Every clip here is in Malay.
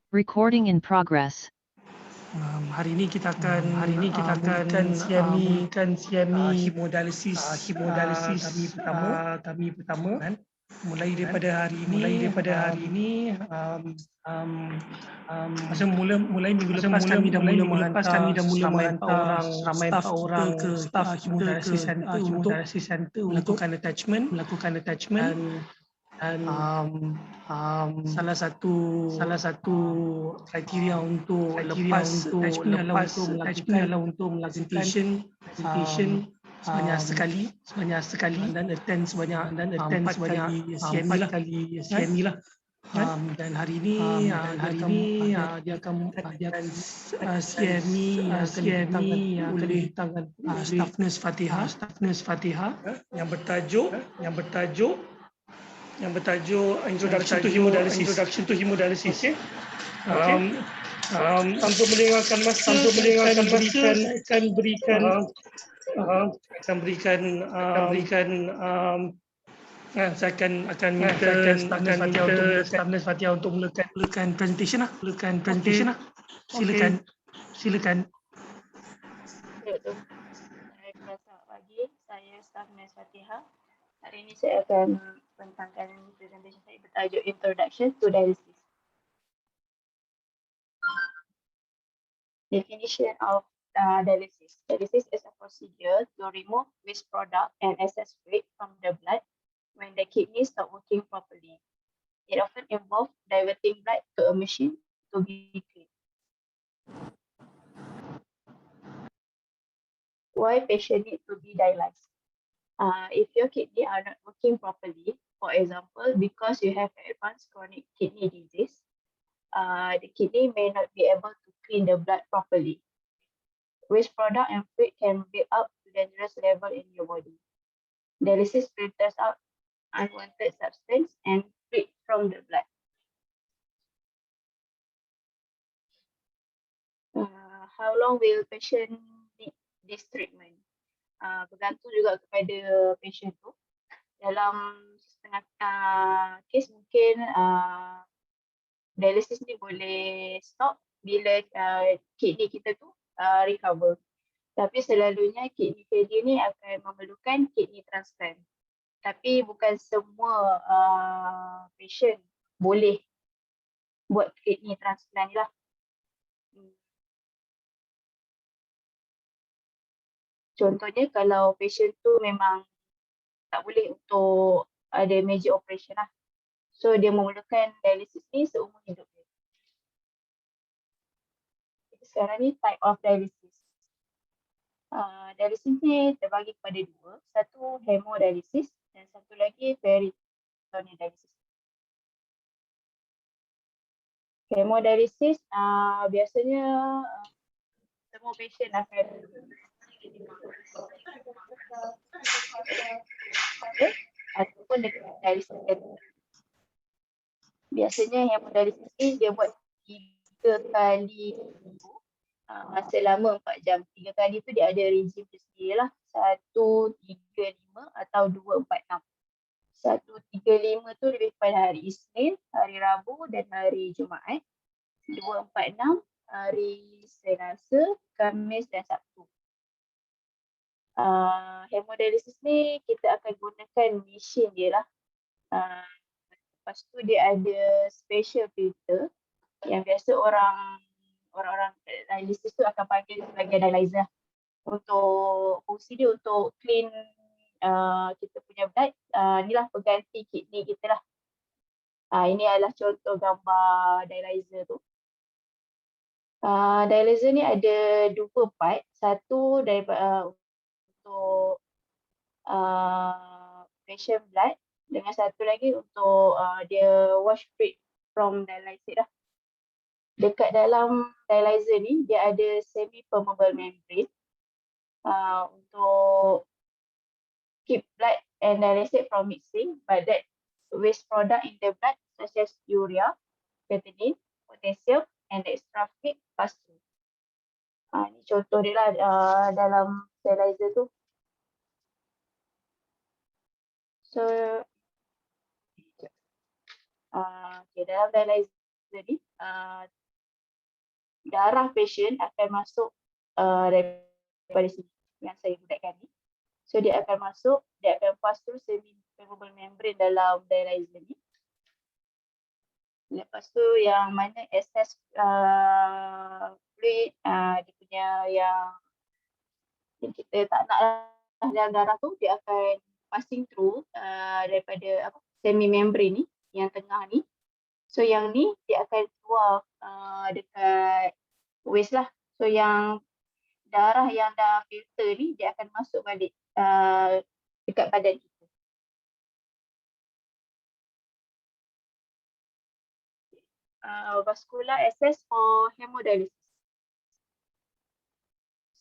Recording in progress. Hari ini kita akan mulakan hemodialisis kami pertama. Mulai daripada hari ini, mulai minggu lepas kami dah mula menghantar ramai orang staff hemodialisis center untuk melakukan attachment dan salah satu kriteria untuk lepas attachment adalah untuk melakukan presentation sebanyak sekali dan attend sebanyak 4 kali CME lah. Dan hari ini dia akan CME yang akan ditangkan oleh staff nurse Fatihah yang bertajuk Introduction to Hemodialysis. Tanpa melengahkan masa, akan saya akan minta staff nurse Fatihah untuk mulakan presentation lah. Silakan. Selamat pagi, saya staff nurse Fatihah. Hari ini saya akan bentangkan presentation saya bertajuk Introduction to Dialysis. Definition of dialysis. Dialysis is a procedure to remove waste product and excess fluid from the blood when the kidneys stop working properly. It often involves diverting blood to a machine to be cleaned. Why patient need to be dialyzed? If your kidney are not working properly, for example, because you have advanced chronic kidney disease, the kidney may not be able to clean the blood properly. Waste product and fluid can build up to dangerous level in your body. Dialysis filters out unwanted substance and fluid from the blood. How long will patient need this treatment? Bergantung juga kepada patient tu. Dalam setengah kes mungkin dialysis ni boleh stop bila kidney kita tu recover. Tapi selalunya kidney failure ni akan memerlukan kidney transplant. Tapi bukan semua patient boleh buat kidney transplant lah. Contohnya kalau patient tu memang tak boleh untuk ada major operation lah. So dia memerlukan dialysis ni seumur hidup dia. Sekarang ni type of dialysis. Dialysis ni terbagi kepada dua. Satu hemodialysis dan satu lagi peritoneal dialysis. Hemodialysis biasanya semua patient akan ataupun dekat dialysis center. Biasanya hemodialysis ni dia buat 3 kali selama 4 jam. 3 kali tu dia ada regime dia sendiri lah. 1, 3, 5 atau 2, 4, 6. 1, 3, 5 tu lebih pada hari Isnin, hari Rabu dan hari Jumaat. 2, 4, 6 hari Selasa, Khamis dan Sabtu. Hemodialysis ni kita akan gunakan mesin dia lah. Lepas tu dia ada special filter yang biasa orang-orang dialysis tu akan panggil sebagai dialyzer. Untuk fungsi dia untuk clean kita punya blood, inilah pengganti kidney kita lah. Ini adalah contoh gambar dialyzer tu. Dialyzer ni ada 2 part. Satu daripada untuk patient blood dengan satu lagi untuk dia wash fluid from dialysis lah. Dekat dalam dialyzer ni dia ada semi permeable membrane untuk keep blood and dialysate from mixing, but that waste product in the blood such as urea, creatinine, potassium and extra fluid pass through. Ni contoh dia lah dalam dialyzer tu. So dalam dialyzer ni, darah patient akan masuk daripada sini yang saya gunakan ni. So dia akan masuk, dia akan pass through semi-permeable membrane dalam dialyzer ni. Lepas tu yang mana excess fluid, dia punya yang kita tak nak dalam darah tu, dia akan passing through daripada semi-membrane ni, yang tengah ni. So yang ni dia akan keluar dekat waste lah. So yang darah yang dah filter ni dia akan masuk balik dekat badan kita. Vascular access for hemodialysis.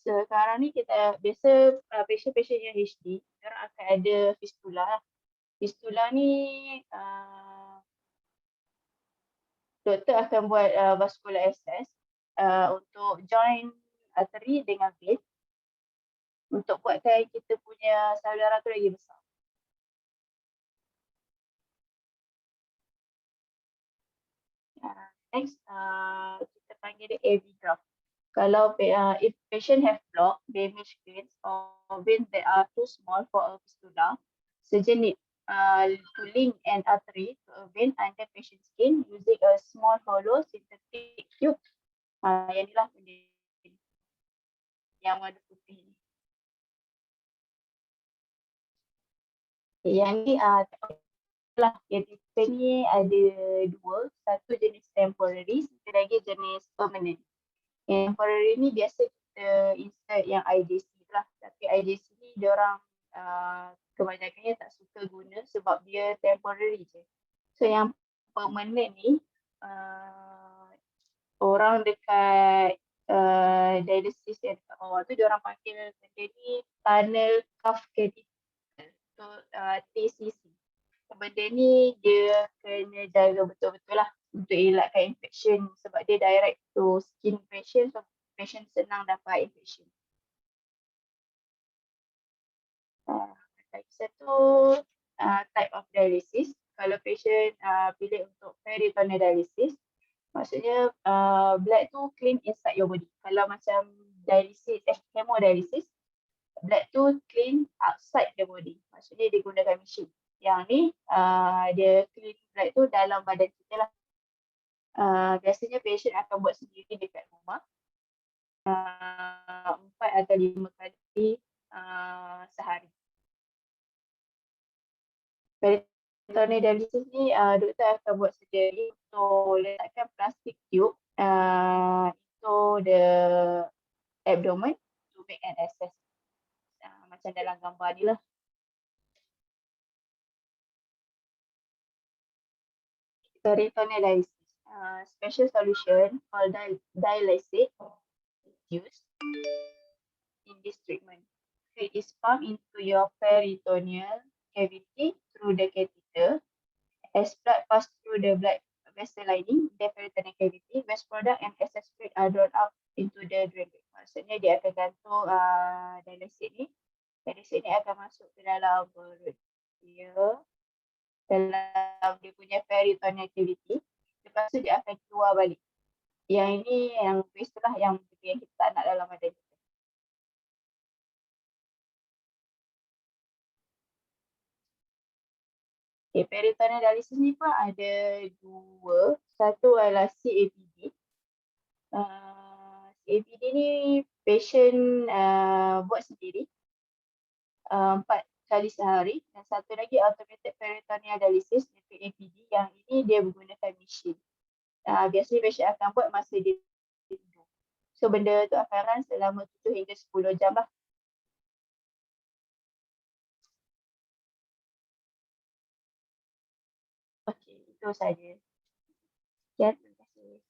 Sekarang ni kita biasa patient-patient yang HD, mereka akan ada fistula. Fistula ni doktor akan buat vascular access untuk join artery dengan vein untuk buatkan kita punya salur darah tu lagi besar. Next, kita panggil dia AV graft. Kalau if patient have block, damaged veins or veins that are too small for a fistula, surgeon need to link an artery to a vein under patient's skin using a small hollow synthetic tube. Yang inilah benda yang warna putih ni. Yang ni lah, yang kita ni ada dua, satu jenis temporary, satu lagi jenis permanent. Yang temporary ni biasa kita insert yang IJC lah, tapi IJC ni diorang kebanyakannya tak suka guna sebab dia temporary je. So yang permanent ni orang dekat dialysis yang dekat bawah tu diorang panggil benda ni tunnel cuff catheter, so TCC. Benda ni dia kena jaga betul-betul lah untuk elakkan infection sebab dia direct to skin patient, so patient senang dapat infection. Lagi satu type of dialysis, kalau patient pilih untuk peritoneal dialysis, maksudnya blood tu clean inside your body. Kalau macam dialysis, hemodialysis, blood tu clean outside the body, maksudnya dia gunakan machine. Yang ni dia clean blood tu dalam badan kita lah. Biasanya patient akan buat sendiri dekat rumah 4 atau 5 kali sehari. Peritoneal dialysis ni doktor akan buat sendiri untuk letakkan plastic tube into the abdomen to make an access. Macam dalam gambar ni lah. Peritoneal dialysis. Special solution called dialysate is used in this treatment. It is pumped into your peritoneal cavity through the catheter. As blood pass through the blood vessel lining, the peritoneal cavity, waste product and excess fluid are drawn out into the drain. Maksudnya dia akan gantung dialysate ni. Dialysate ni akan masuk ke dalam perut dia, dalam dia punya peritoneal cavity. Lepas tu dia akan keluar balik. Yang ini yang waste lah yang kita tak nak dalam badan kita. Okay, peritoneal dialysis ni pun ada dua. Satu adalah CAPD. CAPD ni patient buat sendiri 4 kali sehari. Dan satu lagi automated peritoneal dialysis, APD, yang ini dia menggunakan mesin. Biasanya patient akan buat masa dia tidur. So benda tu akan run selama 7 hingga 10 jam lah. Okey, itu saja. Sekian, terima kasih.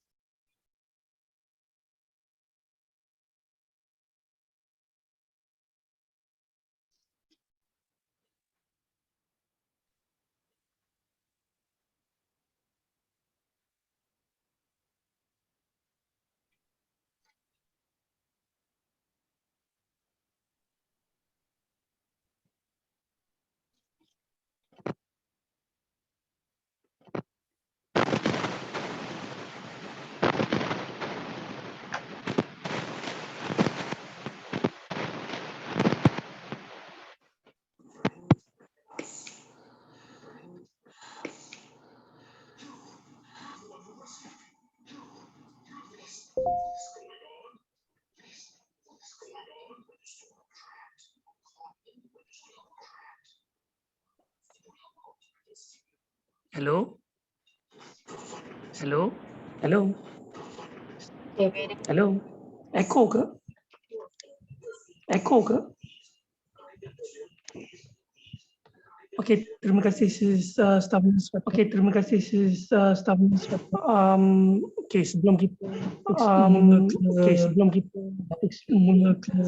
Hello? Hello? Hello? Okay, very Hello? Echo ke? Echo ke? Okey, terima kasih Staff Inspector. Okey, terima kasih Staff Inspector. Okey, sebelum kita mula ke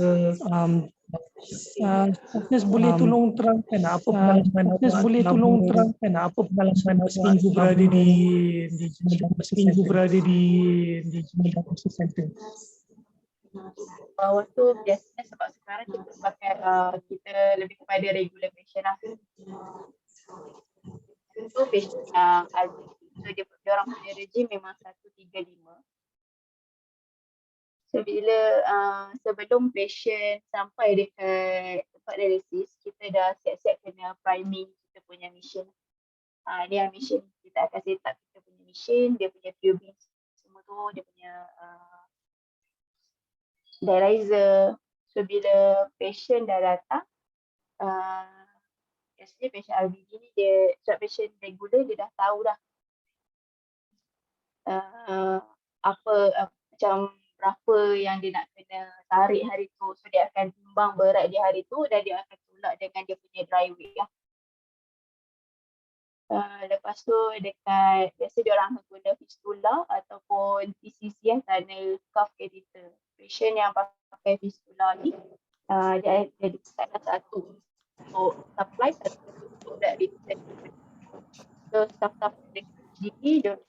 Staffness boleh tolong terangkan apa pengalaman awak seminggu berada di Diagnosis Center. waktu biasanya sebab sekarang kita pakai kita lebih kepada regular patient lah. Itu patient yang so dia orang punya regime memang 135. So bila sebelum patient sampai dekat tempat dialisis, kita dah siap-siap kena priming kita punya mission. Dia mission kita akan set up kita punya mission, dia punya tubing semua tu, dia punya dialyzer. So bila patient dah datang, biasanya patient RBD ni dia, sebab patient regular dia dah tahu dah macam berapa yang dia nak kena tarik hari tu. So dia akan timbang berat di hari tu dan dia akan tolak dengan dia punya dry weight lah. Lepas tu dekat, biasa dia orang guna fistula ataupun TCC tunnel cuff catheter. Patient yang pakai fistula ni dia ditetapkan satu untuk supply, satu untuk that return. So staff-staff GP dia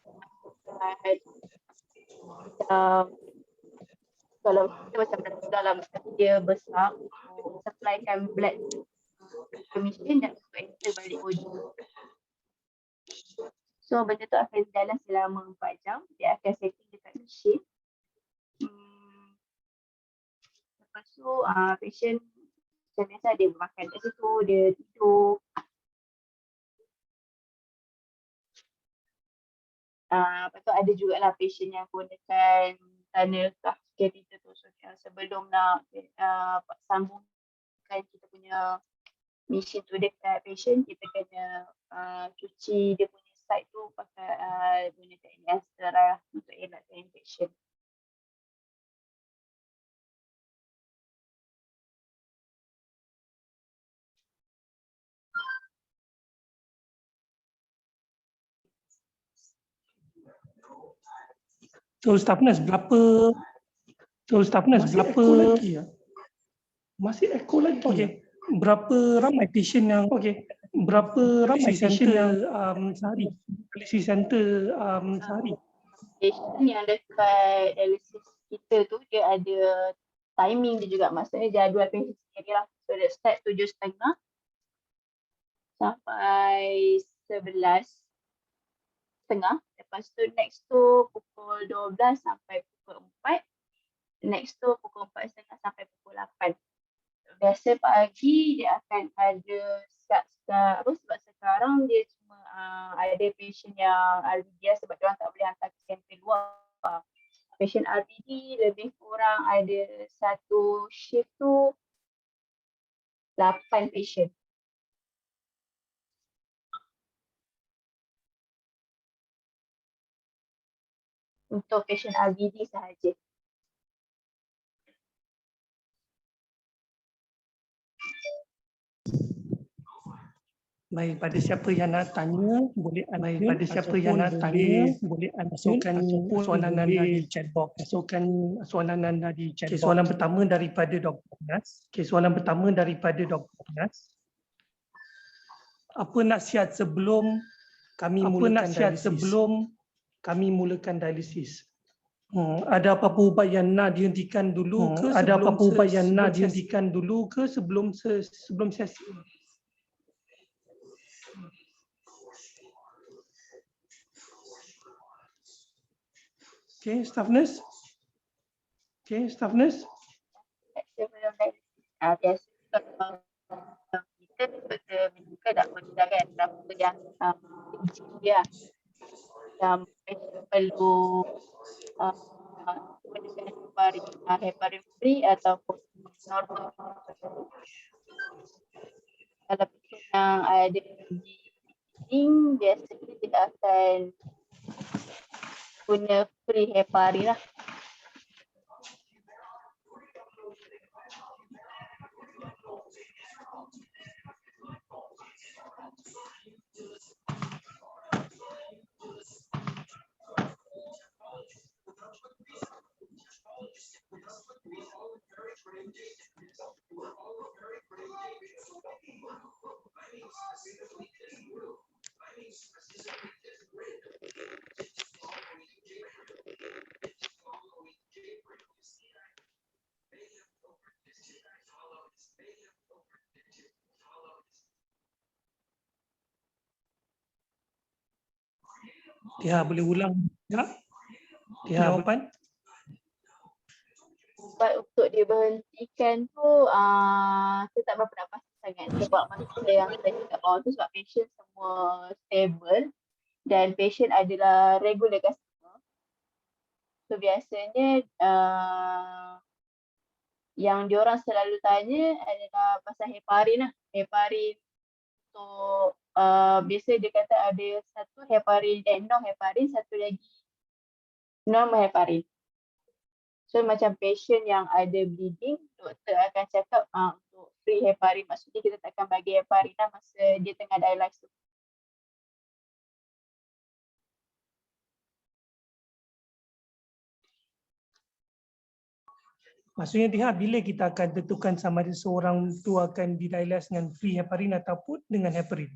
kalau kita macam dalam dia besar untuk supplykan blood ke mesin dan untuk enter balik body. So benda tu akan jalan selama 4 jam. Dia akan setting dekat mesin. Lepas tu patient macam biasa dia makan kat situ, dia tidur. Lepas tu ada jugalah patient yang gunakan tunnel cuff catheter tu. So sebelum nak sambungkan kita punya mesin tu dekat patient, kita kena cuci dia punya side tu pakai gunakan air sterile untuk elakkan infection. So staffness berapa lagi ya? Masih echo lagi. Okey. Berapa ramai patient yang sehari? Dialysis center sehari. Patient yang dekat dialysis kita tu dia ada timing dia juga, maksudnya jadual patient sendiri lah. So dia start 7.30 sampai 11.30. Lepas tu next tu pukul 12 sampai pukul 4. Next tu pukul 4.30 sampai pukul 8. Biasa pagi dia akan ada sebab sekarang dia cuma ada patient yang RBD sebab dia orang tak boleh hantar ke center luar. Patient RBD lebih kurang ada satu shift tu 8 patient. Untuk patient RBD sahaja. Baik, pada siapa yang nak tanya boleh masukkan soalan anda di chat box. Soalan pertama daripada Dr. Nas. Apa nasihat sebelum kami mulakan dialisis? Ada apa-apa ubat yang nak dihentikan dulu ke sebelum sesi? Okay, staff nurse. Sebelum biasa kita medical tak menggunakan apa yang dia macam perlu menggunakan heparin free ataupun normal. Kalau yang ada di bleeding, biasanya dia akan guna free heparin lah. Ya, boleh ulang tak? Jawapan? Sebab untuk diberhentikan tu, saya tak berapa nak pasti sangat sebab masa yang saya cakap bawah tu sebab patient semua stable dan patient adalah regular customer. So biasanya yang diorang selalu tanya adalah pasal heparin lah. Heparin untuk biasa dia kata ada satu heparin, non-heparin, satu lagi non-heparin. So macam patient yang ada bleeding, doktor akan cakap untuk free heparin, maksudnya kita takkan bagi heparin lah masa dia tengah dialysis tu. Maksudnya Tiha, bila kita akan tentukan sama ada seorang tu akan didialysis dengan free heparin ataupun dengan heparin?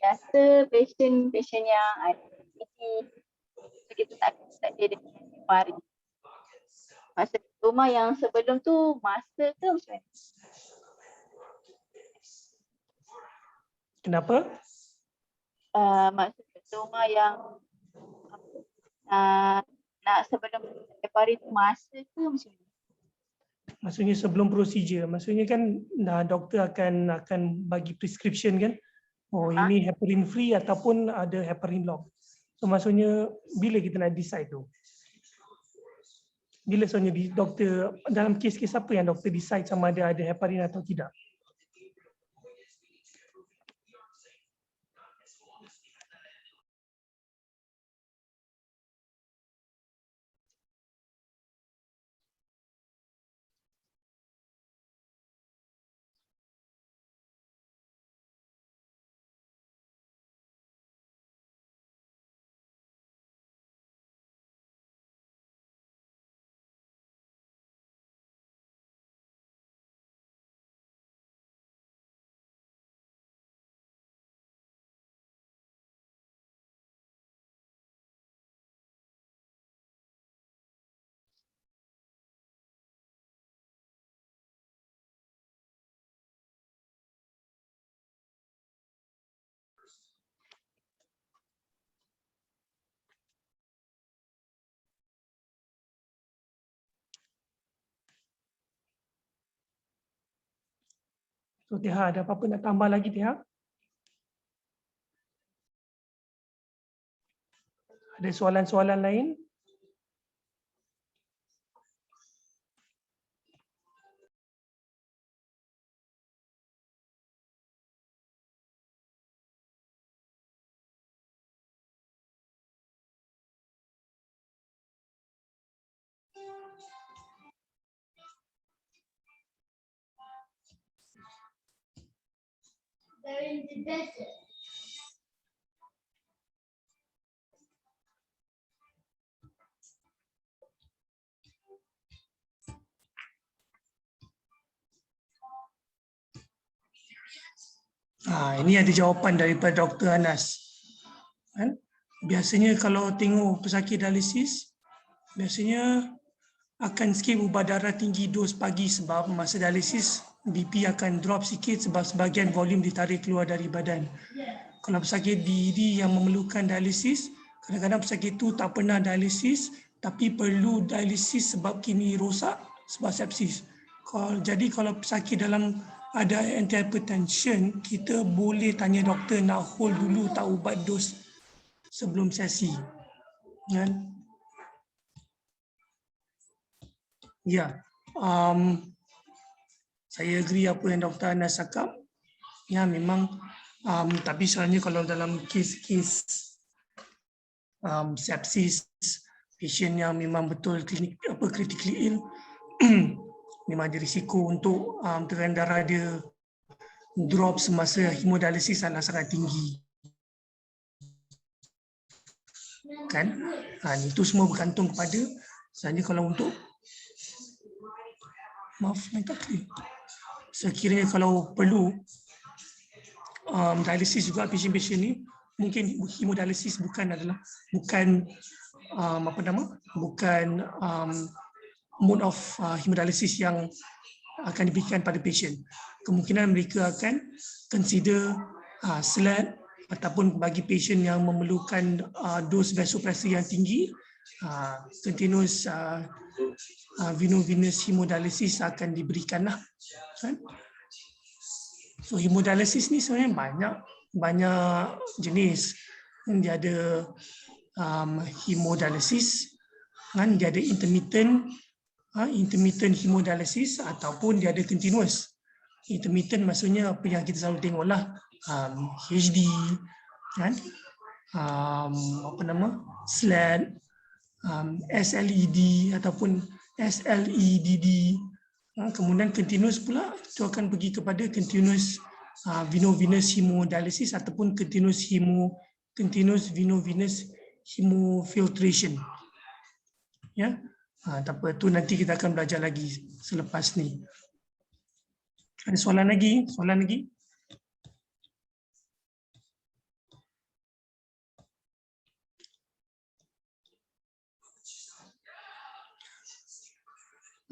Biasa patient yang ada kita tak dia dengan heparin. Masa cuma yang sebelum tu masa ke macam mana? Kenapa? Maksud cuma yang nak sebelum heparin tu masa ke macam mana? Maksudnya sebelum prosedur, maksudnya kan doktor akan bagi prescription kan. Oh, ini heparin free ataupun ada heparin lock. So maksudnya bila kita nak decide tu? Bila soalnya doktor dalam kes-kes apa yang doktor decide sama ada heparin atau tidak? So Tiha, ada apa-apa nak tambah lagi Tiha? Ada soalan-soalan lain? They're in the desert. Ini ada jawapan daripada Dr. Anas. Kan? Biasanya kalau tengok pesakit dialisis, biasanya akan skip ubah darah tinggi dos pagi sebab masa dialisis BP akan drop sikit sebab sebahagian volume ditarik keluar dari badan. Kalau pesakit DED yang memerlukan dialisis, kadang-kadang pesakit itu tak pernah dialisis tapi perlu dialisis sebab kidney rosak sebab sepsis. Jadi kalau pesakit dalam ada antihypertension, kita boleh tanya doktor nak hold dulu tak ubat dos sebelum sesi. Kan? Ya. saya agree apa yang Dr. Anas cakap. Ya, memang tapi soalnya kalau dalam kes-kes sepsis, patient yang memang betul critically ill, memang ada risiko untuk tekanan darah dia drop semasa hemodialisis sangat tinggi. Kan? Itu semua bergantung kepada, sebenarnya kalau untuk, maaf, tak clear. Sekiranya kalau perlu dialisis juga patient-patient ni, mungkin hemodialisis bukan mode of hemodialisis yang akan diberikan pada patient. Kemungkinan mereka akan consider SLAD, ataupun bagi patient yang memerlukan dos vasopressor yang tinggi, continuous veno-venous hemodialisis akan diberikan lah. So hemodialisis ni sebenarnya banyak jenis. Dia ada hemodialisis, dia ada intermittent hemodialisis, ataupun dia ada continuous. Intermittent maksudnya apa yang kita selalu tengoklah, HD, kan, SLAD, SLED ataupun SLEDD. Kemudian continuous pula itu akan pergi kepada continuous veno-venous hemodialisis ataupun continuous veno-venous hemofiltration. Ya, tak apa, tu nanti kita akan belajar lagi selepas ni. Ada soalan lagi?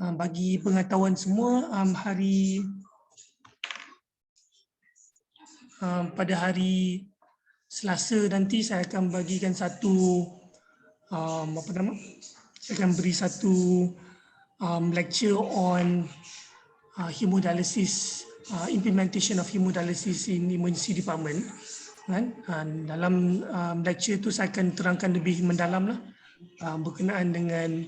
Bagi pengetahuan semua, pada hari Selasa nanti saya akan bagikan satu saya akan beri satu lecture on hemodialysis, implementation of hemodialysis in emergency department. Dalam lecture itu saya akan terangkan lebih mendalam lah berkenaan dengan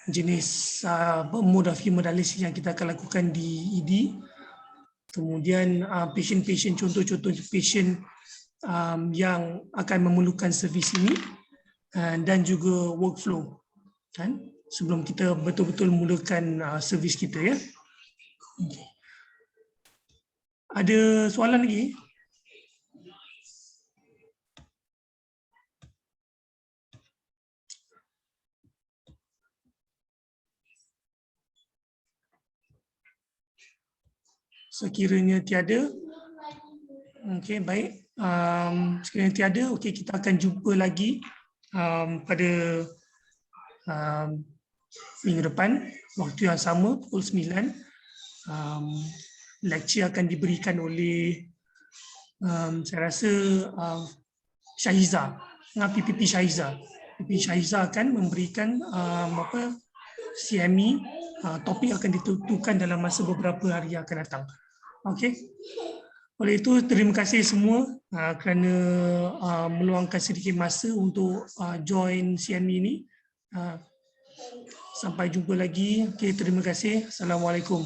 jenis mode of hemodialysis yang kita akan lakukan di ED. Kemudian patient-patient, contoh-contoh patient yang akan memerlukan servis ini, dan juga workflow, kan, sebelum kita betul-betul mulakan servis kita, ya. Okay. Ada soalan lagi? Sekiranya tiada, okey, baik. Sekiranya tiada, okey, kita akan jumpa lagi pada minggu depan, waktu yang sama, pukul 9. Lecture akan diberikan oleh saya rasa Syahiza, PPP Syahiza. PPP Syahiza akan memberikan CME, topik akan ditentukan dalam masa beberapa hari yang akan datang. Okey. Oleh itu, terima kasih semua kerana meluangkan sedikit masa untuk join CME ini. Sampai jumpa lagi. Okay, terima kasih. Assalamualaikum.